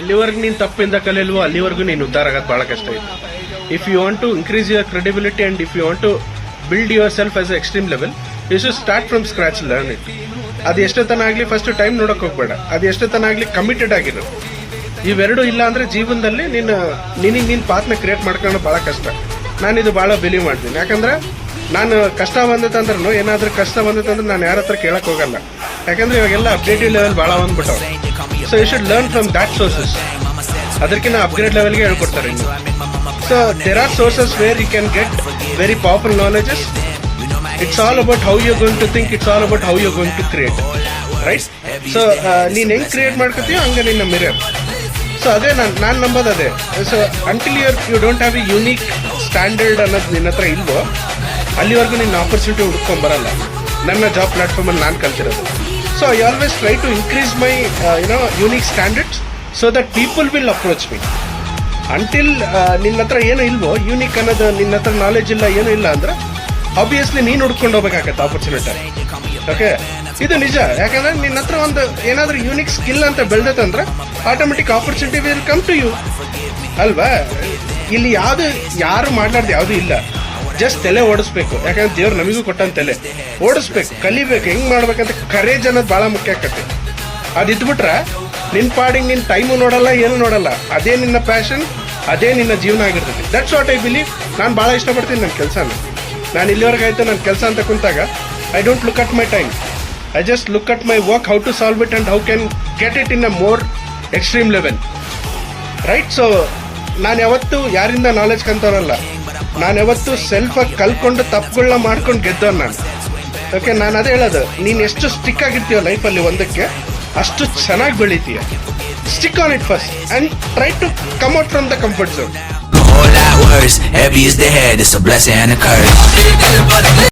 ಎಲ್ಲಿವರೆಗೂ ನೀನು ತಪ್ಪಿಂದ ಕಲಿಯಲ್ವೋ ಅಲ್ಲಿವರೆಗೂ ನೀನು ಉದ್ಧಾರ ಆಗೋದು ಬಹಳ ಕಷ್ಟ ಇದೆ. If you want to increase your credibility and if you want to build yourself as extreme level, you should start from scratch, learn it. ಅದು ಎಷ್ಟೋ ತನ ಆಗ್ಲಿ ಫಸ್ಟ್ ಟೈಮ್ ನೋಡಕ್ ಹೋಗ್ಬೇಡ, ಅದು ಎಷ್ಟೋ ತನ ಆಗ್ಲಿ ಕಮಿಟೆಡ್ ಆಗಿರು. ಇವೆರಡು ಇಲ್ಲ ಅಂದ್ರೆ ಜೀವನದಲ್ಲಿ ನಿನಗೆ ಪಾತ್ನ ಕ್ರಿಯೇಟ್ ಮಾಡ್ಕೊಳ್ಳೋ ಬಹಳ ಕಷ್ಟ. ನಾನಿದು ಬಹಳ ಬಿಲೀವ್ ಮಾಡ್ತೀನಿ. ಯಾಕಂದ್ರೆ ನಾನು ಕಷ್ಟ ಬಂದತಂದ್ರೂ ಏನಾದ್ರೂ ಕಷ್ಟ ಬಂದತಂದ್ರೆ ನಾನು ಯಾರ ಹತ್ರ ಕೇಳಕ್ ಹೋಗಲ್ಲ. ಯಾಕಂದ್ರೆ ಇವಾಗೆಲ್ಲ ಅಪ್ಡೇಟೆಡ್ ಲೆವೆಲ್ ಬಹಳ ಬಂದ್ಬಿಟ್ಟವು. So you should learn from that sources. ಅದಕ್ಕಿಂತ ಅಪ್ಗ್ರೇಡ್ ಲೆವೆಲ್ಗೆ ಹೇಳ್ಕೊಡ್ತಾರೆ ಇನ್ನು. So there are sources where you can get very powerful knowledges. It's all about how you going to think, it's all about how you going to create, right? So ನೀನ್ ಹೆಂಗ್ create ಮಾಡ್ಕೊತೀಯೋ ಹಂಗೆ ನಿನ್ನ mirror. So ಅದೇ ನಾನು ನಂಬೋದು ಅದೇ. So until you don't have a unique standard ಅನ್ನೋದು ನಿನ್ನ ಹತ್ರ ಇಲ್ವೋ ಅಲ್ಲಿವರೆಗೂ ನಿನ್ನ ಆಪರ್ಚುನಿಟಿ ಹುಡ್ಕೊಂಬರಲ್ಲ. ನನ್ನ ಜಾಬ್ ಪ್ಲಾಟ್ಫಾರ್ಮ್ ಅಲ್ಲಿ ನಾನು ಕಲ್ತಿರೋದು. So I always try to increase my unique standards so that people will approach me. Until ನಿನ್ನ ಹತ್ರ ಏನು ಇಲ್ವೋ ಯೂನಿಕ್ ಅನ್ನೋದು, ನಿನ್ನ ಹತ್ರ ನಾಲೆಜ್ ಇಲ್ಲ, ಏನೂ ಇಲ್ಲ ಅಂದ್ರೆ ಆಬ್ವಿಯಸ್ಲಿ ನೀನು ಹುಡ್ಕೊಂಡು ಹೋಗ್ಬೇಕಾಗತ್ತೆ ಆಪರ್ಚುನಿಟಿ. ಓಕೆ, ಇದು ನಿಜ. ಯಾಕಂದ್ರೆ ನಿನ್ನ ಹತ್ರ ಒಂದು ಏನಾದ್ರೂ ಯೂನಿಕ್ ಸ್ಕಿಲ್ ಅಂತ ಬೆಳೆದತ್ತಂದ್ರೆ automatic opportunity will come to you, ಅಲ್ವಾ? ಇಲ್ಲಿ ಯಾರು ಮಾಡ್ಲಾರ್ದು ಯಾವ್ದು ಇಲ್ಲ. ಜಸ್ಟ್ ತಲೆ ಓಡಿಸ್ಬೇಕು. ಯಾಕಂದ್ರೆ ದೇವ್ರು ನಮಗೂ ಕೊಟ್ಟಂತ ತಲೆ ಓಡಿಸ್ಬೇಕು, ಕಲಿಬೇಕು, ಹೆಂಗ್ ಮಾಡ್ಬೇಕಂತ ಕರೇಜ್ ಅನ್ನೋದು ಬಹಳ ಮುಖ್ಯ ಆಕತ್ತೆ. ಅದಿದ್ಬಿಟ್ರೆ ನಿನ್ ಪಾಡಿಗೆ ನಿನ್ ಟೈಮು ನೋಡಲ್ಲ, ಏನು ನೋಡಲ್ಲ. ಅದೇ ನಿನ್ನ ಪ್ಯಾಷನ್, ಅದೇ ನಿನ್ನ ಜೀವನ ಆಗಿರ್ತದೆ. That's what I believe. ನಾನು ಬಹಳ ಇಷ್ಟಪಡ್ತೀನಿ ನನ್ನ ಕೆಲಸನ. ನಾನು ಇಲ್ಲಿವರೆಗೆ ಆಯ್ತು ನನ್ನ ಕೆಲಸ ಅಂತ ಕುಂತಾಗ I don't look at my time, I just look at my work, how to solve it and how can get it in a more extreme level, right? So ನಾನು ಯಾವತ್ತು ಯಾರಿಂದ ನಾಲೆಜ್ ಕಂತವನಲ್ಲ. ನಾನು ಯಾವತ್ತು ಸೆಲ್ಫ್ ಆಗಿ ಕಲ್ಕೊಂಡು ತಪ್ಪುಗಳನ್ನ ಮಾಡ್ಕೊಂಡು ಗೆದ್ದವನ್ ನಾನು. ಓಕೆ, ನಾನು ಅದೇ ಹೇಳೋದು, ನೀನು ಎಷ್ಟು ಸ್ಟಿಕ್ ಆಗಿರ್ತೀಯ ಲೈಫಲ್ಲಿ ಒಂದಕ್ಕೆ ಅಷ್ಟು ಚೆನ್ನಾಗಿ ಬೆಳಿತೀಯ. Stick on it first and try to come out from the comfort zone. Whole lot worse, heavy is the head, it's a blessing and a curse.